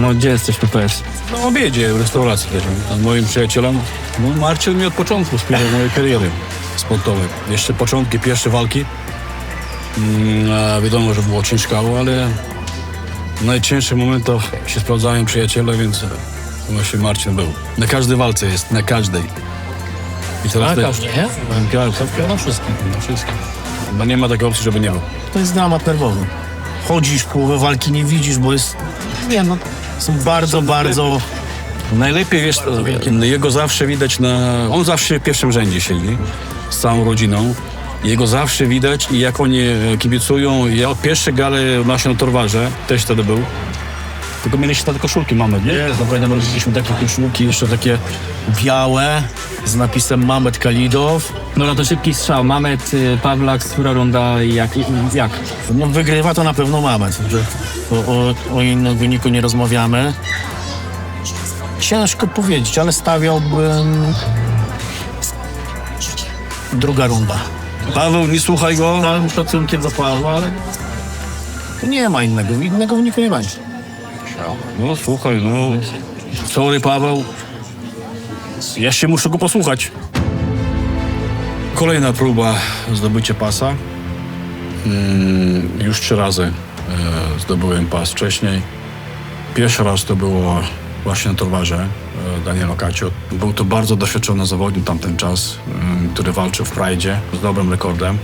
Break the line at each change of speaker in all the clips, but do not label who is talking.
No gdzie jesteśmy, powiedz?
Na obiedzie, w restauracji też. A moim przyjacielem, no Marcin mi od początku wspierał mojej kariery sportowej. Jeszcze początki, pierwsze walki. Wiadomo, że było ciężko, ale w najcięższych momentach się sprawdzają przyjaciele, więc właśnie Marcin był. Na każdej walce jest, na każdej. I
Na każdej, nie?
Na wszystkim. Na wszystkim. No nie ma takiej opcji, żeby nie był.
To jest dramat nerwowy. Chodzisz, połowę walki nie widzisz, bo jest... Nie no, są bardzo...
Najlepiej, wiesz, jego zawsze widać On zawsze w pierwszym rzędzie siedzi z całą rodziną. Jego zawsze widać i jak oni kibicują. Ja od pierwszej gali właśnie na Torwarze też wtedy był. Tylko mieliśmy te koszulki, mamy, nie?
Pamiętam, mieliśmy takie koszulki, jeszcze takie białe, z napisem Mamet Kalidow.
No to szybki strzał. Mamet, Pawlak, która runda i jak?
No, wygrywa to na pewno Mamet. O innym wyniku nie rozmawiamy. Ciężko powiedzieć, ale stawiałbym... Druga runda.
Paweł, nie słuchaj go.
Z całym szacunkiem za Pawła, ale... Nie ma innego wyniku nie będzie.
No słuchaj, no. Sorry, Paweł. Ja się muszę go posłuchać. Kolejna próba zdobycia pasa. Już 3 razy zdobyłem pas wcześniej. Pierwszy raz to było właśnie na Torwarze, Daniel Okacio. Był to bardzo doświadczony zawodnik tamten czas, który walczył w Pride'zie z dobrym rekordem.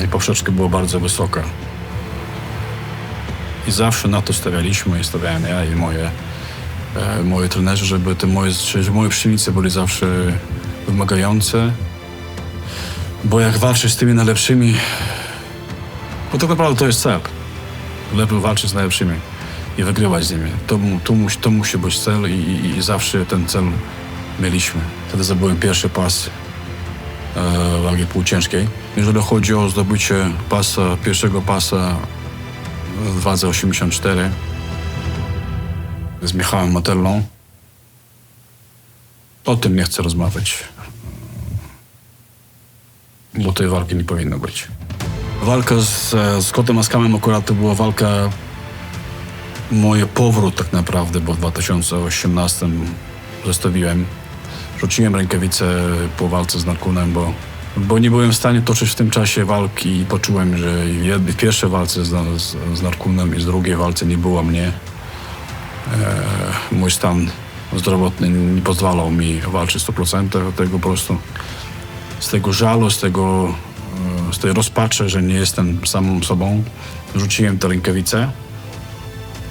I poprzeczka była bardzo wysoka. I zawsze na to stawialiśmy i stawiałem ja i moje trenerzy, żeby moje przyjemnice były zawsze wymagające. Bo jak walczysz z tymi najlepszymi, bo tak naprawdę to jest cel. Lepiej walczyć z najlepszymi i wygrywać z nimi. To musi być cel i zawsze ten cel mieliśmy. Wtedy zdobyłem pierwszy pas wagi półciężkiej. Jeżeli chodzi o zdobycie pierwszego pasa w wadze 84 z Michałem Matellą, o tym nie chcę rozmawiać, bo tej walki nie powinno być. Walka z Scottem Askamem akurat to była walka, moje powrót tak naprawdę, bo w 2018 zostawiłem. Rzuciłem rękawice po walce z Narkunem, bo nie byłem w stanie toczyć w tym czasie walki i poczułem, że w pierwszej walce z Narkunem i z drugiej walce nie było mnie. Mój stan zdrowotny nie pozwalał mi walczyć 100%, dlatego po prostu z tego żalu, z tej rozpaczy, że nie jestem samą sobą, rzuciłem te rękawice.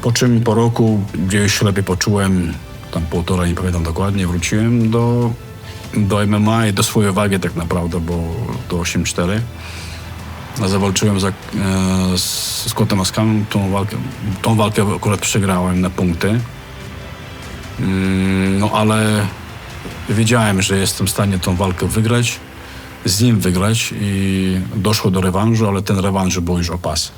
Po czym po roku gdzieś się lepiej poczułem, tam 1,5, nie pamiętam dokładnie, wróciłem do MMA i do swojej wagi tak naprawdę, bo do 8,4. Zawalczyłem z Scottem Askamem, tą walkę akurat przegrałem na punkty. No ale wiedziałem, że jestem w stanie tą walkę wygrać, z nim wygrać i doszło do rewanżu, ale ten rewanż był już o pas.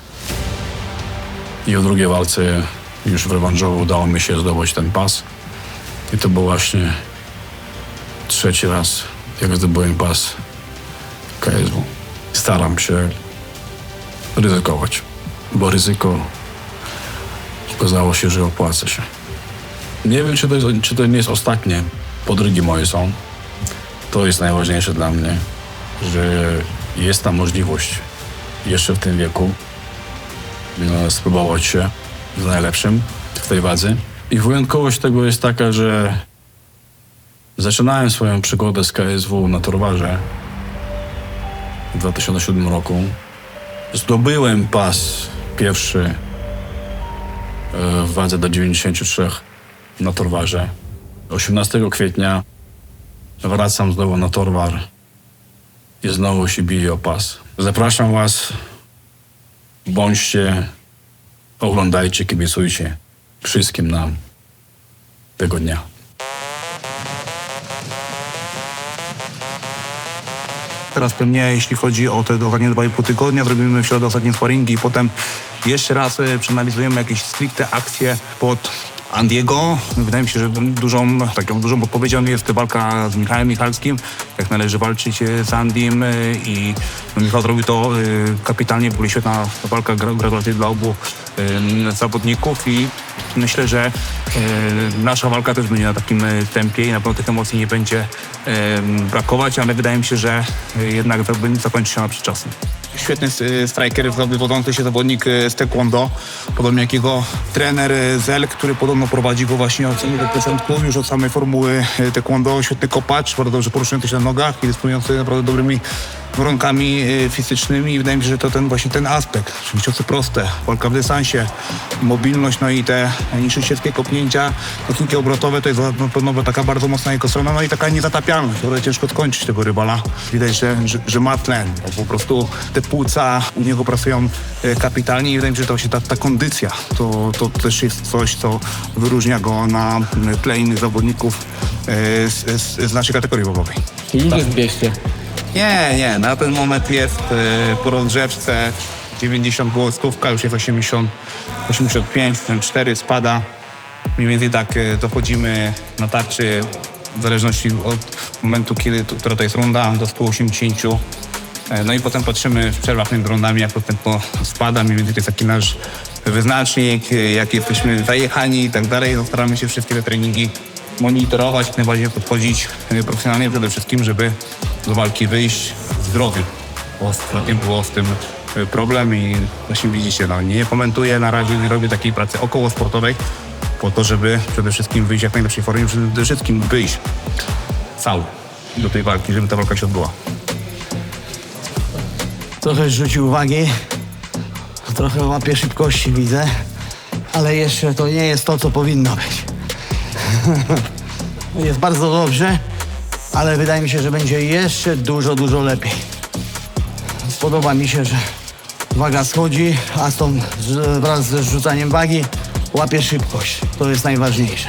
I o drugiej walce już w rewanżowo udało mi się zdobyć ten pas. I to był właśnie 3. raz, jak zdobyłem pas KSW. Staram się ryzykować, bo ryzyko okazało się, że opłaca się. Nie wiem, czy to nie jest ostatnie podrygi moje są. To jest najważniejsze dla mnie, że jest ta możliwość jeszcze w tym wieku spróbować się z najlepszym w tej wadze. I wyjątkowość tego jest taka, że zaczynałem swoją przygodę z KSW na Torwarze w 2007 roku. Zdobyłem pas pierwszy w wadze do 93 na Torwarze. 18 kwietnia wracam znowu na Torwar i znowu się biję o pas. Zapraszam was, bądźcie, oglądajcie, kibicujcie wszystkim nam tego dnia.
Teraz pewnie, jeśli chodzi o te dokładnie 2,5 tygodnia, zrobimy w środę ostatnie sparingi i potem jeszcze raz przeanalizujemy jakieś stricte akcje pod Andiego. Wydaje mi się, że taką dużą podpowiedzią jest walka z Michałem Michalskim. Jak należy walczyć z Andim i Michał zrobił to kapitalnie. W ogóle świetna walka, gratulacje dla obu zawodników i Myślę, że nasza walka też będzie na takim tempie i na pewno tych emocji nie będzie brakować, ale wydaje mi się, że jednak zakończy się na przedczasem. Świetny striker, wywodzący się zawodnik z taekwondo, podobnie jak jego trener Zel, który podobno prowadzi go właśnie od samego początku, już od samej formuły taekwondo. Świetny kopacz, bardzo dobrze poruszający się na nogach i dysponujący naprawdę dobrymi warunkami fizycznymi i wydaje mi się, że to ten aspekt, czyli ciosy proste, walka w dystansie, mobilność, no i te niszczycielskie kopnięcia, techniki obrotowe, to jest na pewno taka bardzo mocna jego strona, no i taka niezatapialność, która ciężko skończyć tego rywala. Widać, że ma tlen, po prostu te płuca u niego pracują kapitalnie i wydaje mi się, że to właśnie ta kondycja, to też jest coś, co wyróżnia go na tle innych zawodników z naszej kategorii wagowej.
Ile jest 200?
Nie, na ten moment jest po rozgrzewce 90 było stówka, już jest 80, 85, 4 spada. Mniej więcej tak dochodzimy na tarczy w zależności od momentu, która to jest runda, do 180. No i potem patrzymy w przerwach między rundami, jak to tempo spada. Mniej więcej to jest taki nasz wyznacznik, jak jesteśmy zajechani i tak dalej. No, staramy się wszystkie te treningi monitorować, jak najbardziej podchodzić profesjonalnie przede wszystkim, żeby do walki wyjść zdrowy. Ostatnio było z tym problem i właśnie widzicie, no, nie komentuję na razie, nie robię takiej pracy okołosportowej po to, żeby przede wszystkim wyjść jak najlepszej formie, przede wszystkim wyjść cały do tej walki, żeby ta walka się odbyła.
Trochę rzucił uwagi, trochę łapie szybkości, widzę, ale jeszcze to nie jest to, co powinno być. Jest bardzo dobrze, ale wydaje mi się, że będzie jeszcze dużo lepiej. Podoba mi się, że waga schodzi, a wraz ze zrzucaniem wagi łapie szybkość. To jest najważniejsze,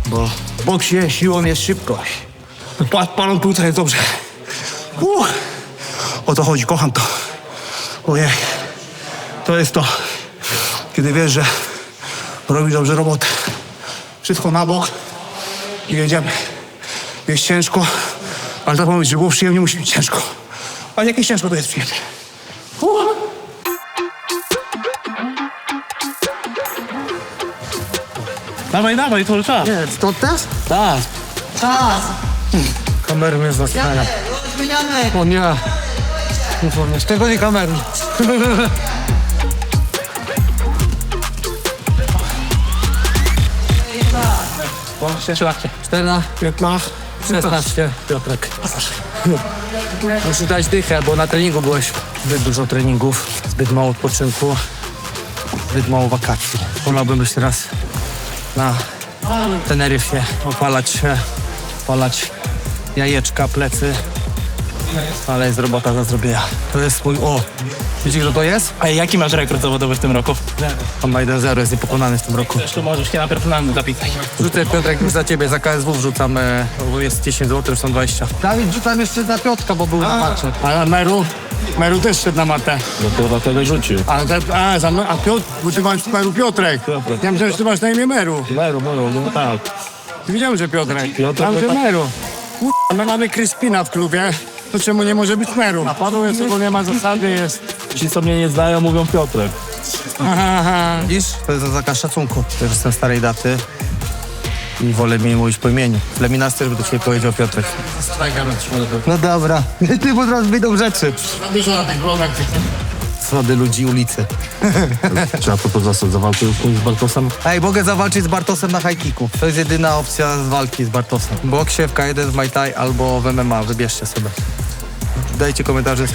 bo w boksie siłą jest szybkość.
Palą płuca, jest dobrze. O to chodzi, kocham to. Ojej, to jest to, kiedy wiesz, że robisz dobrze robotę. Wszystko na bok i jedziemy. Jest ciężko, ale tak mówić, że było przyjemnie, musi być ciężko. A jakieś ciężko, to jest przyjemnie. Dawaj, to czas.
Nie, to też?
Tak.
Czas!
Kamery mnie zastanawia.
Zmieniamy!
O nie. Z tego nie kamery.
Czterna,
15.
16, Piotrek. Muszę dać dychę, bo na treningu byłeś. Zbyt dużo treningów, zbyt mało odpoczynku, zbyt mało wakacji. Wolałbym być teraz na Teneryfie, opalać jajeczka, plecy, ale jest robota do zrobienia. To jest mój... Wiecie, kto to jest?
A jaki masz rekord zawodowy w tym roku?
On ma 1-0, jest niepokonany w tym roku.
Zresztą możesz się na personalny zapisać.
Rzucę, Piotrek, już za ciebie, za KSW wrzucam, jest 10 zł, są 20. Dawid, rzucam jeszcze za Piotrka, bo był na macie.
A Meru też szedł na matę.
No to dlatego rzucił.
A Piotr, bo ty masz Meru Piotrek. Ja myślałem, że ty masz na imię Meru.
Meru, no tak.
Wiedziałem, że Piotrek.
Piotrek
Tam, że
to tak.
Meru. My mamy Kryspina w klubie. To czemu nie może być Meru? A panu jest, bo nie ma zasady, jest.
Ci, co mnie nie znają, mówią Piotrek.
Widzisz? To jest zakaz szacunku. To jestem starej daty i wolę mi mówić po imieniu. W Leminaster też by do ciebie powiedział Piotrek. No dobra. Ty bo teraz wyjdą rzeczy. Swody ludzi ulicy.
Trzeba to zasad zawalczył z Bartosem.
Ej, mogę zawalczyć z Bartosem na high kicku. To jest jedyna opcja z walki z Bartosem. W boksie, w K1, w Muay Thai albo w MMA. Wybierzcie sobie. Dajcie komentarze,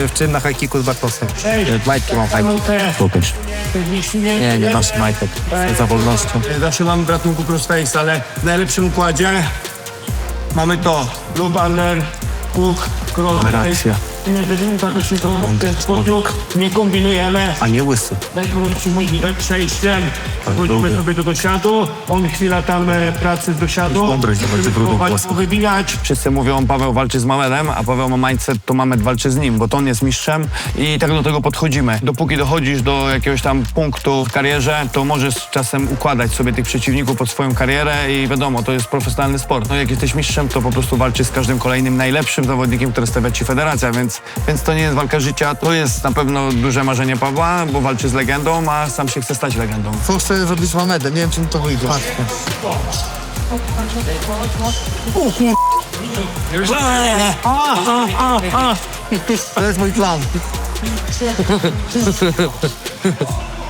w czym na high kicku z Bartosem. Majtki mam high kick.
Pokaż.
Nie masz majtek. Za wolnością.
Zawsze mamy bratunku crossface, ale w najlepszym układzie mamy to. Blue banner, hook, crossface.
Racja.
Nie kombinujemy.
A nie łysy.
Najkrótszy możliwe przejściem. Wchodzimy sobie do dosiadu. On chwila tam pracy z dosiadu.
Mądrość, zobaczcie, brudów włosów.
Wybijać.
Wszyscy mówią, Paweł walczy z Mamedem, a Paweł ma mindset, to Mamed walczy z nim, bo to on jest mistrzem i tak do tego podchodzimy. Dopóki dochodzisz do jakiegoś tam punktu w karierze, to możesz czasem układać sobie tych przeciwników pod swoją karierę i wiadomo, to jest profesjonalny sport. No jak jesteś mistrzem, to po prostu walczysz z każdym kolejnym najlepszym zawodnikiem, który stawia ci federacja, więc więc to nie jest walka życia. To jest na pewno duże marzenie Pawła, bo walczy z legendą, a sam się chce stać legendą.
Co chcę zrobić z Mamedem? Nie wiem, czy mi to wyjdzie. To jest mój plan.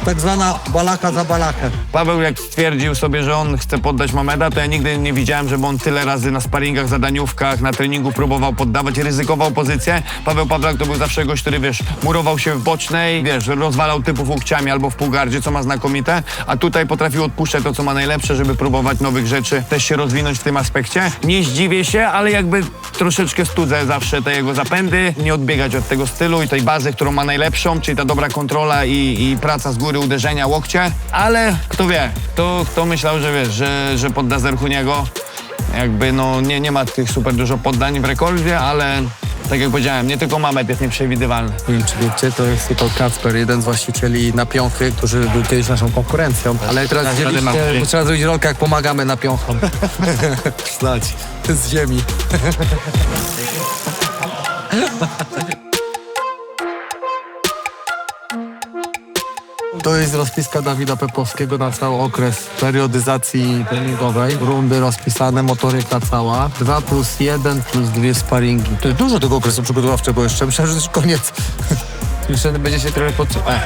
Tak zwana balaka za balakę.
Paweł jak stwierdził sobie, że on chce poddać Mameda, to ja nigdy nie widziałem, żeby on tyle razy na sparingach, zadaniówkach, na treningu próbował poddawać, ryzykował pozycję. Paweł Pawlak to był zawsze gość, który, wiesz, murował się w bocznej, wiesz, rozwalał typów łokciami albo w półgardzie, co ma znakomite, a tutaj potrafił odpuszczać to, co ma najlepsze, żeby próbować nowych rzeczy, też się rozwinąć w tym aspekcie. Nie zdziwię się, ale jakby troszeczkę studzę zawsze te jego zapędy, nie odbiegać od tego stylu i tej bazy, którą ma najlepszą, czyli ta dobra kontrola i praca z góry, uderzenia, łokcie, ale kto wie, kto myślał, że wiesz, że podda Zerchuniego, jakby no nie ma tych super dużo poddań w rekordzie, ale tak jak powiedziałem, nie tylko Mamed jest nieprzewidywalny.
Nie wiem, czy wiecie, to jest tylko Kacper, jeden z właścicieli na piąchy, którzy był kiedyś naszą konkurencją. Ale teraz widzieliście, że trzeba zrobić rolkę, jak pomagamy na piąchom. Znać. Z ziemi. To jest rozpiska Dawida Pepowskiego na cały okres periodyzacji treningowej. Rundy rozpisane, motoryka cała. 2+1 plus 2 sparingi. To jest dużo tego okresu przygotowawczego jeszcze. Myślałem, że to już koniec. Jeszcze będzie się trochę potrzebować.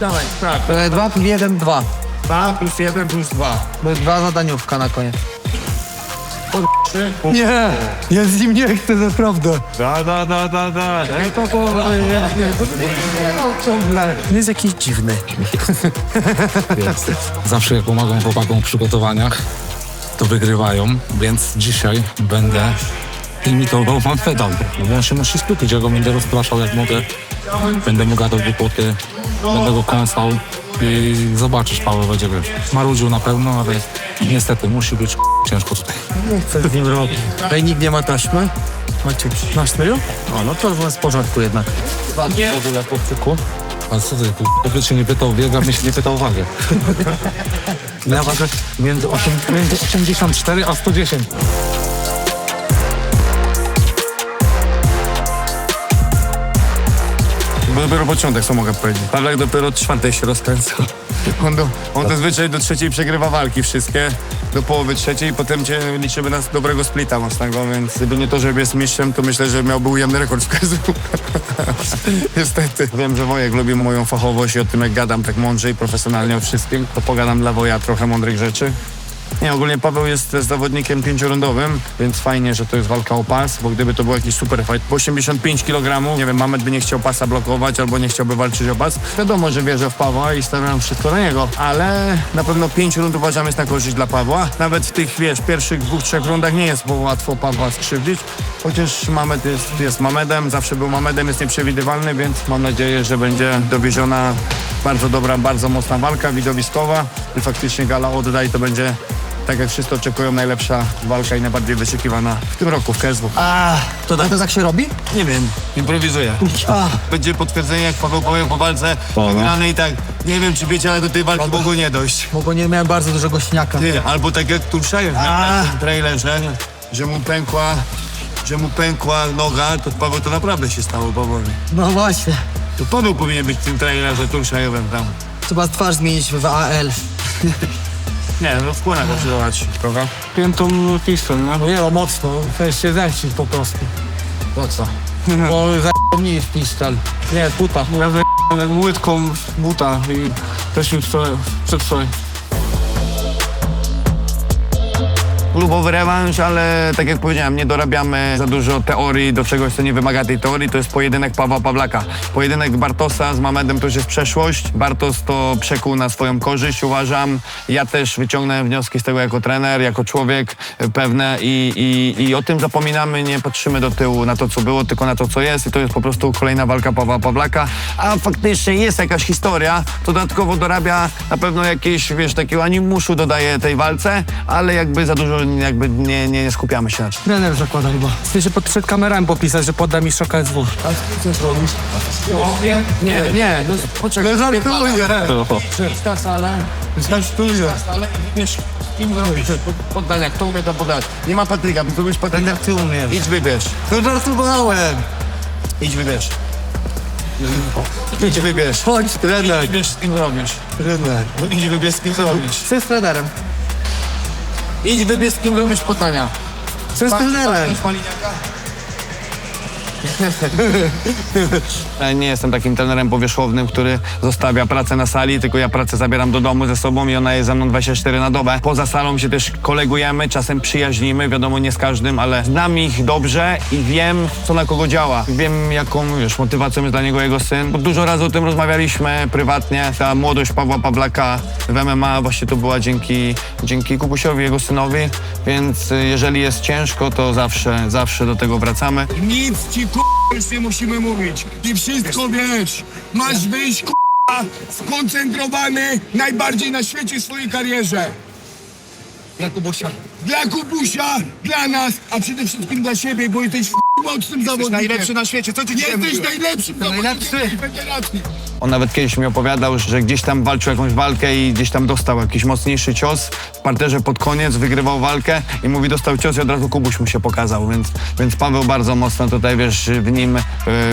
Dawaj, tak.
2 plus 1, 2.
2 plus 1 plus 2.
2 zadaniówka na koniec. Nie, ja z nim nie chcę, naprawdę.
Da.
On jest jakiś dziwny.
Zawsze jak pomagam chłopakom w przygotowaniach, to wygrywają, więc dzisiaj będę imitował Mameda. On się musi skupić, ja go będę rozpraszał jak mogę, będę mu gadał głupoty, będę go kąsał i zobaczysz, Paweł będzie, wiesz, marudził na pewno, ale niestety musi być ciężko tutaj.
Nie chcę z nim robić. Tutaj nikt nie ma taśmy? Macie, masz serio? O, no to jest w porządku jednak. Nie. W ogóle chłopczyku.
A co ty, Powiedz się nie pytał biega, mnie się nie pytał wagę. Ja ważę między 84 a 110.
Bo dopiero początek, co mogę powiedzieć. Pawlak dopiero od 4 się rozkręca. On zazwyczaj do 3 przegrywa walki wszystkie, do połowy 3, potem cię liczymy na dobrego splita mocnego, więc gdyby nie to, że jest mistrzem, to myślę, że miałby ujemny rekord w KSW. Niestety. Wiem, że Wojek lubi moją fachowość i o tym, jak gadam tak mądrze i profesjonalnie o wszystkim, to pogadam dla Woja trochę mądrych rzeczy. Nie, ogólnie Paweł jest zawodnikiem 5-rundowym, więc fajnie, że to jest walka o pas, bo gdyby to był jakiś super fight, po 85 kg, nie wiem, Mamed by nie chciał pasa blokować albo nie chciałby walczyć o pas. Wiadomo, że wierzę w Pawła i stawiam wszystko na niego, ale na pewno 5 rund uważam jest na korzyść dla Pawła. Nawet w tych, wiesz, pierwszych 2-3 rundach nie jest było łatwo Pawła skrzywdzić, chociaż Mamed jest Mamedem, zawsze był Mamedem, jest nieprzewidywalny, więc mam nadzieję, że będzie dowieziona bardzo dobra, bardzo mocna walka widowiskowa i faktycznie gala odda i to będzie, tak jak wszyscy oczekują, najlepsza walka i najbardziej wyczekiwana w tym roku w KSW.
A, to tak się robi?
Nie wiem, improwizuję. Będzie potwierdzenie, jak Paweł powie po walce wygranej i tak, nie wiem czy wiecie, ale do tej walki mogło nie dojść.
Bo nie miałem bardzo dużego śniaka.
Ty, albo tak jak Turszajew na tym trailerze, że mu pękła noga, to Paweł to naprawdę się stało powoli.
No właśnie.
To Paweł powinien być w tym trailerze Turszajewem tam.
Trzeba twarz zmienić w AL.
Nie, no wpłynę go przydawać trochę.
Piętą pistolet, no.
Nie no, mocno. Chcesz się zemścić po prostu.
Po co?
Bo za***mnie jest pistol. Nie, buta.
Ja za***łem łydką buta i też mi przed swoim.
Klubowy rewanż, ale tak jak powiedziałem, nie dorabiamy za dużo teorii do czegoś, co nie wymaga tej teorii. To jest pojedynek Pawła Pawlaka. Pojedynek Bartosa z Mamedem to już jest przeszłość. Bartos to przekuł na swoją korzyść, uważam. Ja też wyciągnę wnioski z tego jako trener, jako człowiek pewne i o tym zapominamy, nie patrzymy do tyłu na to, co było, tylko na to, co jest i to jest po prostu kolejna walka Pawła Pawlaka. A faktycznie jest jakaś historia, to dodatkowo dorabia na pewno jakieś, wiesz, takiego animuszu dodaje tej walce, ale jakby za dużo jakby nie skupiamy się na tym.
Trener zakłada chyba. Chcę się przed kamerami popisać, że podda mi szoka SW. Nie, no poczekaj.
Żartuję.
Ta sala.
Żartuję.
Ale wiesz, kim robisz? Poddania, kto umie to podać? Nie ma Patryka, bo tu byś Patryka.
Jak ty umiesz?
Idź wybierz.
To żartowałem. Idź wybierz. Idź wybierz. Chodź, trener.
Wiesz, z kim robisz.
Trener.
No idź wybierz, z kim robisz.
Co z trenerem?
Idź wybierz, z kim robisz spotkania.
Co z trenerem?
Ja nie jestem takim trenerem powierzchownym, który zostawia pracę na sali, tylko ja pracę zabieram do domu ze sobą i ona jest ze mną 24 na dobę. Poza salą się też kolegujemy, czasem przyjaźnimy, wiadomo nie z każdym, ale znam ich dobrze i wiem, co na kogo działa. Wiem, jaką, wiesz, motywacją jest dla niego jego syn. Bo dużo razy o tym rozmawialiśmy prywatnie. Ta młodość Pawła Pawlaka w MMA właśnie to była dzięki Kubusiowi, jego synowi, więc jeżeli jest ciężko, to zawsze do tego wracamy.
Nic ci już nie musimy mówić. Ty wszystko wiesz. Masz wyjść skoncentrowany najbardziej na świecie w swojej karierze.
Dla Kubusia.
Dla Kubusia, dla nas, a przede wszystkim dla siebie, bo jesteś mocnym zawodnikiem.
Najlepszy na świecie, co ci
Jesteś najlepszym zawodnikiem federacji.
On nawet kiedyś mi opowiadał, że gdzieś tam walczył jakąś walkę i gdzieś tam dostał jakiś mocniejszy cios. W parterze pod koniec wygrywał walkę i mówi, dostał cios i od razu Kubuś mu się pokazał, więc Paweł bardzo mocno tutaj, wiesz, w nim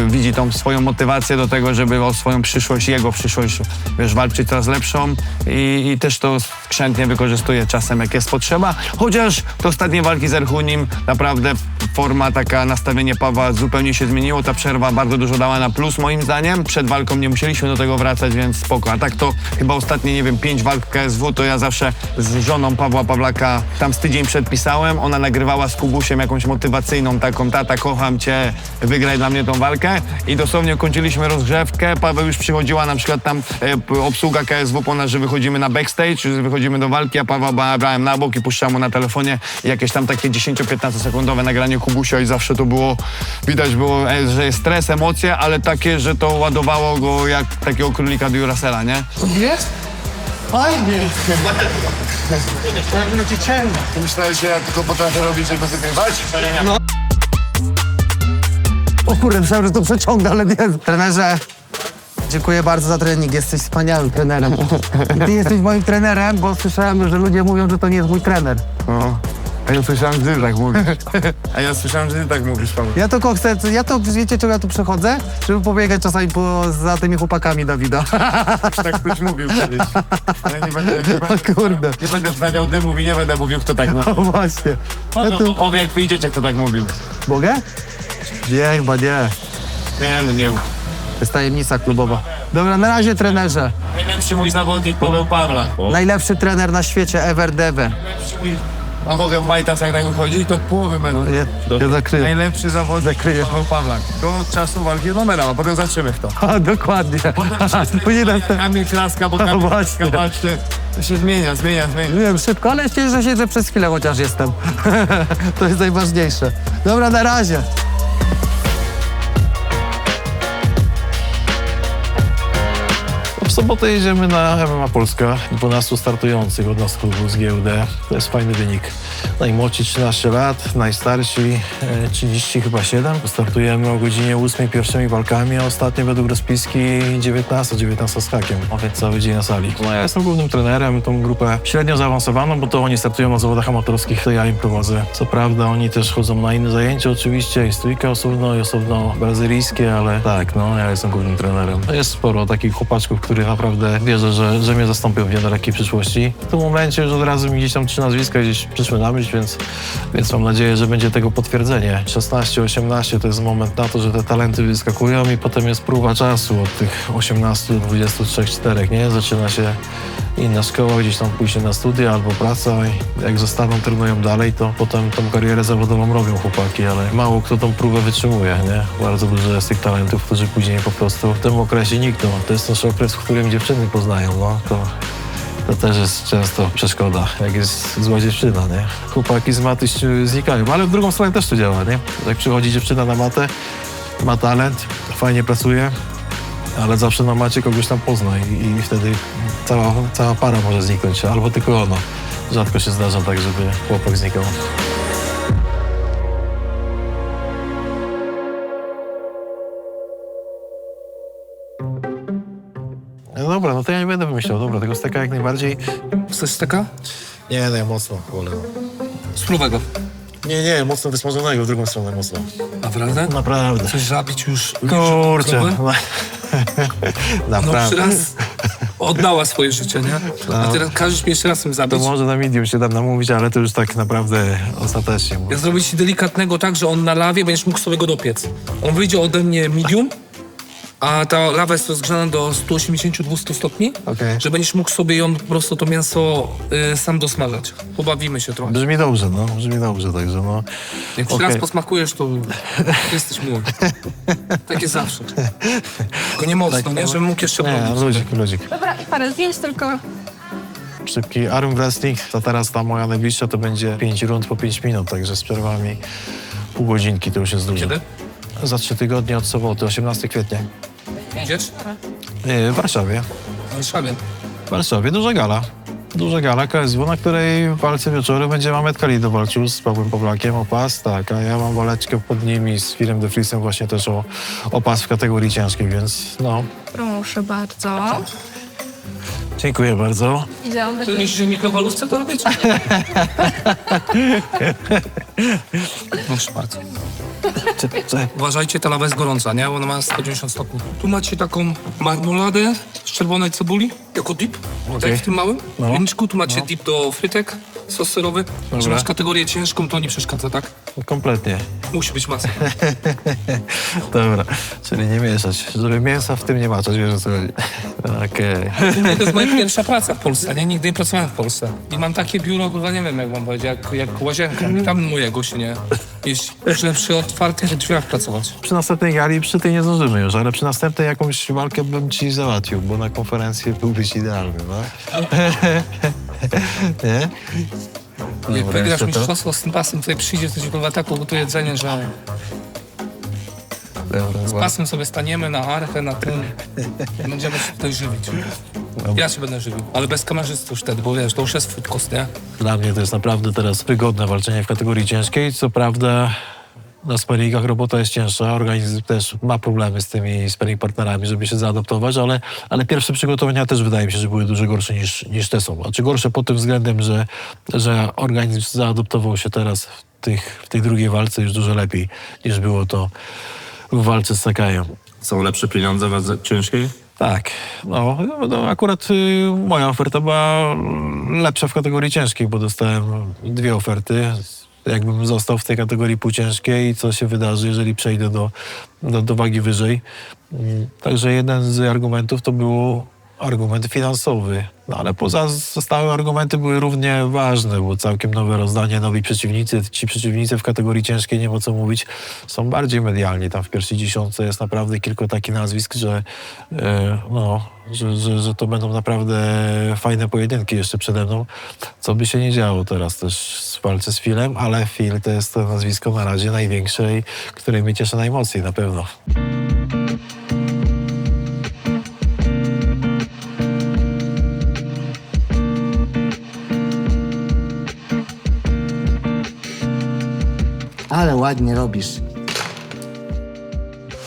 widzi tą swoją motywację do tego, żeby o swoją przyszłość, jego przyszłość, wiesz, walczyć coraz lepszą i też to skrzętnie wykorzystuje czasem, jak jest potrzeba. Chociaż te ostatnie walki z Erchunim, naprawdę forma, taka nastawienie Pawła zupełnie się zmieniło. Ta przerwa bardzo dużo dała na plus, moim zdaniem. Przed walką nie musieliśmy do tego wracać, więc spoko. A tak to chyba ostatnie, nie wiem, 5 walk KSW, to ja zawsze z żoną Pawła Pawlaka tam z tydzień przed pisałem. Ona nagrywała z Kubusiem jakąś motywacyjną taką, tata, kocham cię, wygraj dla mnie tą walkę. I dosłownie kończyliśmy rozgrzewkę. Paweł już przychodziła na przykład tam obsługa KSW po nas, że wychodzimy na backstage, że wychodzimy do walki, a Pawła brałem na bok i puszczałem mu na telefonie jakieś tam takie 10-15 sekundowe nagranie Kubusia i zawsze to było, widać było, że jest stres, emocje, ale takie, że to ładowało go jak takiego królika Duracella, nie?
Jest? Fajnie. No ci ciemno.
Ty myślałeś, że ja tylko potrafię robić, żeby wygrywać?
No. O kurde, myślałem, że to przeciągnę, ale nie. Trenerze, dziękuję bardzo za trening. Jesteś wspaniałym trenerem. Ty jesteś moim trenerem, bo słyszałem, że ludzie mówią, że to nie jest mój trener.
No. A ja słyszałem, że ty tak mówisz. A ja słyszałem, że ty tak mówisz, Paweł.
Ja to wiecie, czego ja tu przychodzę? Żeby pobiegać czasami za tymi chłopakami Dawida.
Tak ktoś mówił kiedyś. Ale nie będę
Kurde.
nie będę wznawiał dymów i nie będę mówił, kto tak mówił.
No właśnie.
Powie, jak wyjdziecie, kto tak mówił.
Mogę? Nie, chyba nie.
Nie.
To jest tajemnica klubowa. Dobra, na razie trenerze.
Najlepszy mój zawodnik Paweł Pawlak.
Najlepszy trener na świecie, ever deve.
A mogę w majtas, jak tak wychodzi, to połowy będą.
Ja zakryję.
Najlepszy zawodnik Paweł Pawlak. Do czasu walki numerem, a potem zaczniemy w to.
A, dokładnie. Później
Kamil Klaska, bo
No
Kamil
właśnie.
Klaska walczy. To się zmienia.
Wiem, szybko, ale cieszę się, że przez chwilę chociaż jestem. To jest najważniejsze. Dobra, na razie.
W sobotę jedziemy na MMA Polska. 12 startujących od nas klubu z GUD. To jest fajny wynik. Najmłodsi 13 lat, najstarsi 30 chyba 7. Startujemy o godzinie 8 pierwszymi walkami, a ostatnie według rozpiski 19 z hakiem. A więc cały dzień na sali. No ja jestem głównym trenerem, tą grupę średnio zaawansowaną, bo to oni startują na zawodach amatorskich, to ja im prowadzę. Co prawda oni też chodzą na inne zajęcia oczywiście, i stójkę osobno, i osobno brazylijskie, ale tak, no ja jestem głównym trenerem. Jest sporo takich chłopaczków, których naprawdę wierzę, że mnie zastąpią w niedalekiej przyszłości. W tym momencie już od razu mi gdzieś tam 3 nazwiska gdzieś przyszły na myśl, więc mam nadzieję, że będzie tego potwierdzenie. 16-18 to jest moment na to, że te talenty wyskakują i potem jest próba czasu od tych 18 do 23-4, nie? Zaczyna się inna szkoła, gdzieś tam pójście na studia albo praca i jak zostaną, trenują dalej, to potem tą karierę zawodową robią chłopaki, ale mało kto tą próbę wytrzymuje, nie? Bardzo dużo jest tych talentów, którzy później po prostu w tym okresie nikną. To jest też okres, w którym dziewczyny poznają, no. To też jest często przeszkoda, jak jest zła dziewczyna, nie? Chłopaki z maty znikają, ale w drugą stronę też to działa, nie? Jak przychodzi dziewczyna na matę, ma talent, fajnie pracuje, ale zawsze na macie kogoś tam pozna i wtedy cała para może zniknąć, albo tylko ona. Rzadko się zdarza tak, żeby chłopak znikał. No dobra, no to ja nie będę wymyślał. Dobra, tego steka jak najbardziej.
Chcesz steka?
Nie, no ja mocno wolę.
Spróbuj go.
Nie, mocno wysmażonego, w drugą stronę mocno.
Naprawdę?
Naprawdę.
Coś żabić już?
Kurczę.
krowy? No
Naprawdę.
raz oddała swoje życie, nie? A teraz każesz mi jeszcze raz tym
To
zabić.
może na medium się da namówić, ale to już tak naprawdę ostatecznie.
Ja zrobię ci delikatnego tak, że on na lawie będziesz mógł sobie go dopiec. On wyjdzie ode mnie medium, a ta lawa jest rozgrzana do 180-200 stopni,
Okej.
że będziesz mógł sobie ją po prostu to mięso sam dosmażać. Pobawimy się trochę.
Brzmi dobrze, także no.
Jak
Okej.
raz posmakujesz, to jesteś mój. Tak jest zawsze. Tylko nie mocno, nie? Żebym mógł jeszcze
Nie,
porobić.
ludzik.
Dobra, parę zdjęć tylko.
Szybki arm wrestling, to teraz ta moja najbliższa to będzie 5 rund po 5 minut, także z przerwami pół godzinki to już jest dużo.
Kiedy?
Za 3 tygodnie od soboty, 18 kwietnia.
Idziesz?
W Warszawie.
W Warszawie.
W Warszawie, duża gala KSW, na której w walce wieczoru będzie Mamet Kalido walczył z Pawłem Pawlakiem o pas, tak, a ja mam waleczkę pod nimi z Firem de Friesem właśnie też o pas w kategorii ciężkiej, więc no.
Proszę bardzo.
Dziękuję bardzo.
Idziemy.
Ty myślisz, że mikrofalówce to robić? Proszę bardzo. Uważajcie, ta lawa jest gorąca, nie? Ona ma 190 stopni. Tu macie taką marmoladę z czerwonej cebuli, jako dip, tutaj w tym małym pięczku. Tu macie dip do frytek, sos serowy. Że masz kategorię ciężką, to nie przeszkadza, tak?
Kompletnie.
Musi być masa.
Dobra, czyli nie mieszać. Żeby mięsa w tym nie maczać, wiesz o co chodzi. Okej.
To jest moja pierwsza praca w Polsce, nie? Nigdy nie pracowałem w Polsce. I mam takie biuro, kurwa, nie wiem jak wam powiedzieć, jak łazienka. I tam mojego się nie jeździ. Muszę przy otwartych drzwiach pracować.
Przy następnej gali, przy tej nie zdążymy już, ale przy następnej jakąś walkę bym ci załatwił, bo na konferencję byłbyś idealny, no. Nie?
Jak
Dobra,
wygrasz
jeszcze to?
mistrzostwo z tym pasem, tutaj przyjdzie, to ci kurwa tak ugotuje jedzenie, że z pasem sobie staniemy na archę, na tym i będziemy się tutaj żywić. Ja się będę żywił, ale bez kamerzysty już wtedy, bo wiesz, to już jest food cost, nie?
Dla mnie to jest naprawdę teraz wygodne walczenie w kategorii ciężkiej. Co prawda na sparingach robota jest cięższa, organizm też ma problemy z tymi sparing partnerami, żeby się zaadaptować, ale pierwsze przygotowania też wydaje mi się, że były dużo gorsze niż te są. Znaczy gorsze pod tym względem, że organizm zaadaptował się teraz w tej drugiej walce już dużo lepiej niż było to w walce z Sakajem.
Są lepsze pieniądze w wadze ciężkiej?
Tak, no akurat moja oferta była lepsza w kategorii ciężkiej, bo dostałem 2 oferty. Jakbym został w tej kategorii półciężkiej, co się wydarzy, jeżeli przejdę do wagi wyżej. Także jeden z argumentów to był argument finansowy. No ale pozostałe argumenty były równie ważne, bo całkiem nowe rozdanie, nowi przeciwnicy. Ci przeciwnicy w kategorii ciężkiej, nie ma co mówić, są bardziej medialni. Tam w pierwszej dziesiątce jest naprawdę kilka takich nazwisk, że to będą naprawdę fajne pojedynki jeszcze przede mną. Co by się nie działo teraz też w walce z Filem, ale Phil to jest to nazwisko na razie największe i które mnie cieszy najmocniej na pewno.
Ale ładnie robisz.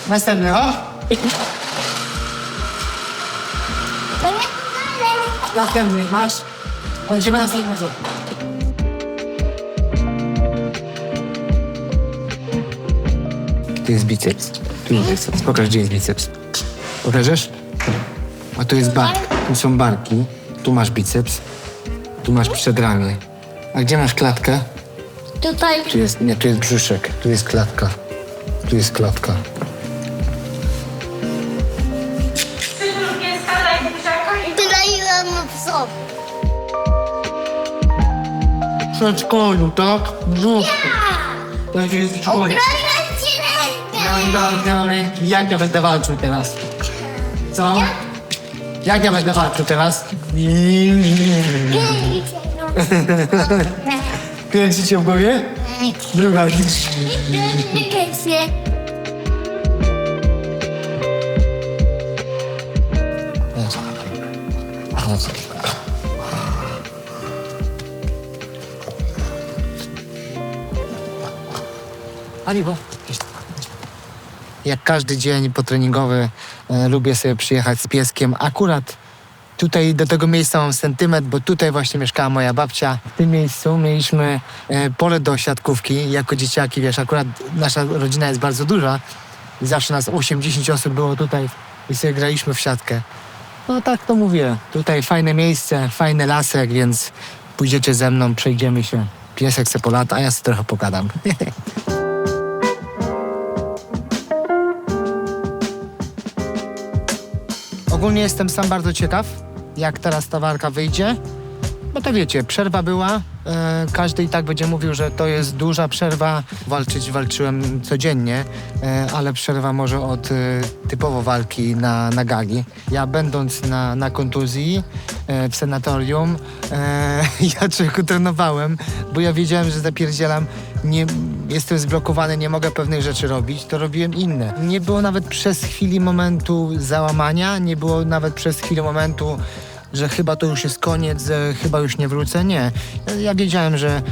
Następny, o! Następny, masz. Będziemy następny.
Tu jest biceps. Tu jest biceps. Pokaż, gdzie jest biceps. Pokażesz? A tu jest bark. Tu są barki. Tu masz biceps. Tu masz przedramię. A gdzie masz klatkę?
Tutaj.
Tu jest, nie, tu jest brzuszek. Tu jest klatka. Tu jest klatka.
Tyle mu w sobie.
W przedszkolu, tak? Brzuch. Tak jest w szkole. Jak ja będę walczył teraz? Co? Jak ja będę walczył teraz? Kręci cię w głowie? Druga.
Alibo. Jak każdy dzień potreningowy lubię sobie przyjechać z pieskiem. Akurat Tutaj do tego miejsca mam sentyment, bo tutaj właśnie mieszkała moja babcia. W tym miejscu mieliśmy pole do siatkówki jako dzieciaki, wiesz, akurat nasza rodzina jest bardzo duża i zawsze nas 8-10 osób było tutaj i sobie graliśmy w siatkę. No tak to mówię, tutaj fajne miejsce, fajny lasek, więc pójdziecie ze mną, przejdziemy się. Piesek se polata, a ja sobie trochę pogadam. Ogólnie jestem sam bardzo ciekaw, jak teraz ta walka wyjdzie. No to wiecie, przerwa była. Każdy i tak będzie mówił, że to jest duża przerwa. Walczyłem codziennie, ale przerwa może od typowo walki na gali. Ja będąc na kontuzji w sanatorium, ja człowieku trenowałem, bo ja wiedziałem, że zapierdzielam. Nie, jestem zblokowany, nie mogę pewnych rzeczy robić, to robiłem inne. Nie było nawet przez chwili momentu załamania, nie było nawet przez chwilę momentu, że chyba to już jest koniec, chyba już nie wrócę. Nie. Ja wiedziałem, że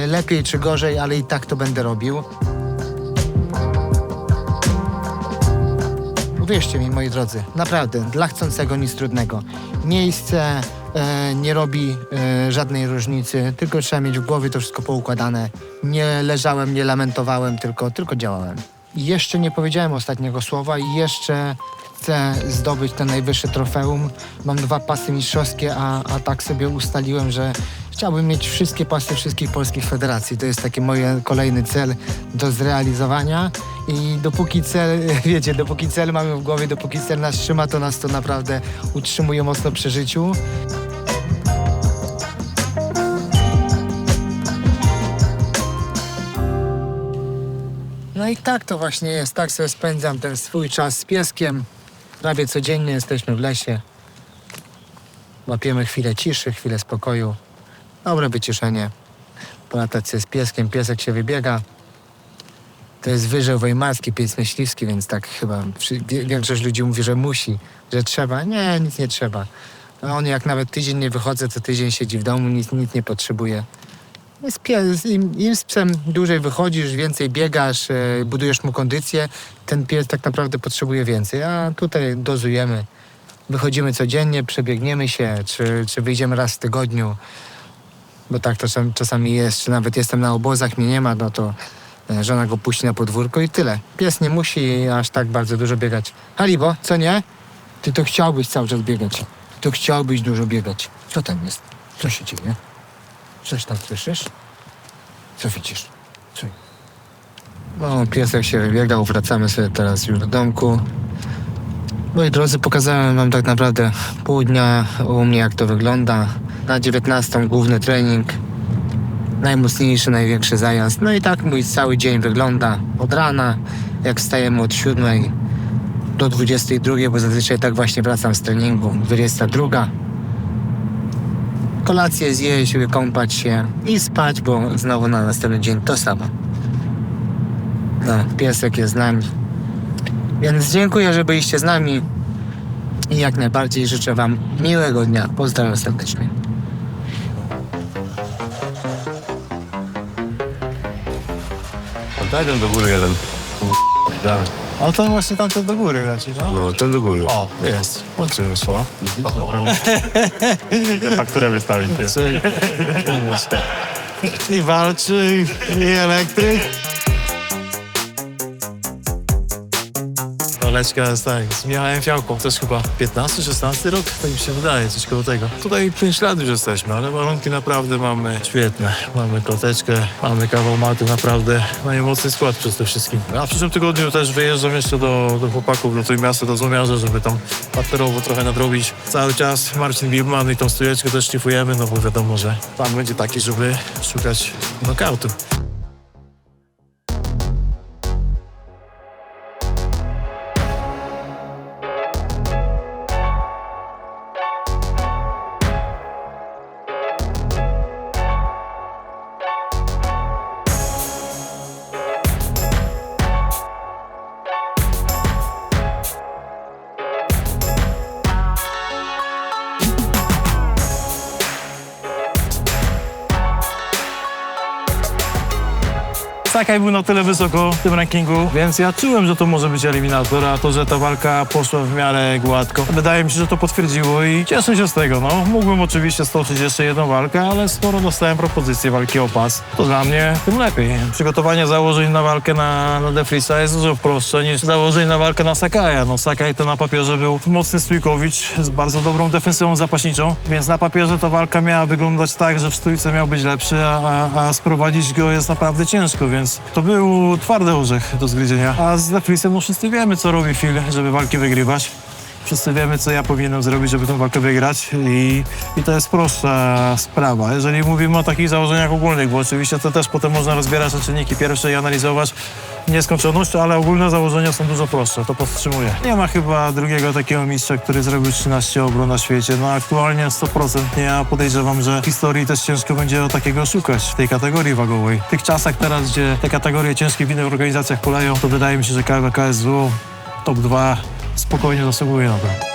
lepiej czy gorzej, ale i tak to będę robił. Uwierzcie mi, moi drodzy, naprawdę, dla chcącego nic trudnego. Miejsce nie robi żadnej różnicy, tylko trzeba mieć w głowie to wszystko poukładane. Nie leżałem, nie lamentowałem, tylko działałem. I jeszcze nie powiedziałem ostatniego słowa i jeszcze chcę zdobyć ten najwyższy trofeum. Mam 2 pasy mistrzowskie, a tak sobie ustaliłem, że chciałbym mieć wszystkie pasy wszystkich polskich federacji. To jest taki mój kolejny cel do zrealizowania. I dopóki cel, wiecie, dopóki cel mamy w głowie, dopóki cel nas trzyma, to nas to naprawdę utrzymuje mocno przy życiu. No i tak to właśnie jest, tak sobie spędzam ten swój czas z pieskiem. Prawie codziennie jesteśmy w lesie. Łapiemy chwilę ciszy, chwilę spokoju. Dobre wyciszenie. Polatać sobie z pieskiem, piesek się wybiega. To jest wyżeł weimarski, pies myśliwski, więc tak chyba większość ludzi mówi, że musi, że trzeba. Nie, nic nie trzeba. A on jak nawet tydzień nie wychodzę, to tydzień siedzi w domu, nic nie potrzebuje. Im z psem dłużej wychodzisz, więcej biegasz, budujesz mu kondycję, ten pies tak naprawdę potrzebuje więcej, a tutaj dozujemy. Wychodzimy codziennie, przebiegniemy się, czy wyjdziemy raz w tygodniu, bo tak to czasami jest, czy nawet jestem na obozach, mnie nie ma, no to żona go puści na podwórko i tyle. Pies nie musi aż tak bardzo dużo biegać. Halibo, co nie? Ty to chciałbyś cały czas biegać. Ty to chciałbyś dużo biegać. Co tam jest? Co się dzieje? Coś tam słyszysz? Co widzisz? Co? No, piesek się wybiegał, wracamy sobie teraz już do domku. Moi drodzy, pokazałem wam tak naprawdę pół dnia u mnie, jak to wygląda. Na 19 główny trening. Najmocniejszy, największy zajazd. No i tak mój cały dzień wygląda. Od rana, jak wstajemy od 7 do 22, bo zazwyczaj tak właśnie wracam z treningu. 22. Kolację zjeść, wykąpać się i spać, bo znowu na następny dzień to samo. No, piesek jest z nami. Więc dziękuję, że byliście z nami i jak najbardziej życzę wam miłego dnia. Pozdrawiam serdecznie.
Daj ten do góry jeden.
O, to właśnie tamten do góry leci, no?
No, ten do góry.
O, jest. Łączymy się.
Fakturę wystawić.
I walczy, i elektryk.
Leczka jest tak, z Michałem Fiałką, to jest chyba 15-16 rok, tak mi się wydaje, coś koło tego. Tutaj 5 lat już jesteśmy, ale warunki naprawdę mamy świetne. Mamy klateczkę, mamy kawał maty, naprawdę najmocny skład przez to wszystkim. A w przyszłym tygodniu też wyjeżdżam jeszcze do chłopaków do Trójmiasta, do Złomiarza, żeby tam parterowo trochę nadrobić. Cały czas Marcin Bilman i tą stójeczkę też szlifujemy, no bo wiadomo, że plan będzie taki, żeby szukać knockoutu. Sakaj był na tyle wysoko w tym rankingu, więc ja czułem, że to może być eliminator, a to, że ta walka poszła w miarę gładko, wydaje mi się, że to potwierdziło i cieszę się z tego, no. Mógłbym oczywiście stoczyć jeszcze jedną walkę, ale skoro dostałem propozycję walki o pas, to dla mnie tym lepiej. Przygotowanie założeń na walkę na De Vriesa jest dużo prostsze niż założeń na walkę na Sakaja. No Sakaj to na papierze był mocny stójkowicz z bardzo dobrą defensywą zapaśniczą, więc na papierze ta walka miała wyglądać tak, że w stójce miał być lepszy, a sprowadzić go jest naprawdę ciężko, więc to był twardy orzech do zgryzienia. A z De Vriesem no wszyscy wiemy, co robi Phil, żeby walki wygrywać. Wszyscy wiemy, co ja powinienem zrobić, żeby tę walkę wygrać i to jest prostsza sprawa. Jeżeli mówimy o takich założeniach ogólnych, bo oczywiście to też potem można rozbierać na czynniki pierwsze i analizować nieskończoność, ale ogólne założenia są dużo prostsze, to powstrzymuję. Nie ma chyba drugiego takiego mistrza, który zrobił 13 obron na świecie. No aktualnie 100% nie, a podejrzewam, że w historii też ciężko będzie o takiego szukać w tej kategorii wagowej. W tych czasach teraz, gdzie te kategorie ciężkie w innych organizacjach kuleją, to wydaje mi się, że KSW top 2 spokojnie zasługuje na to.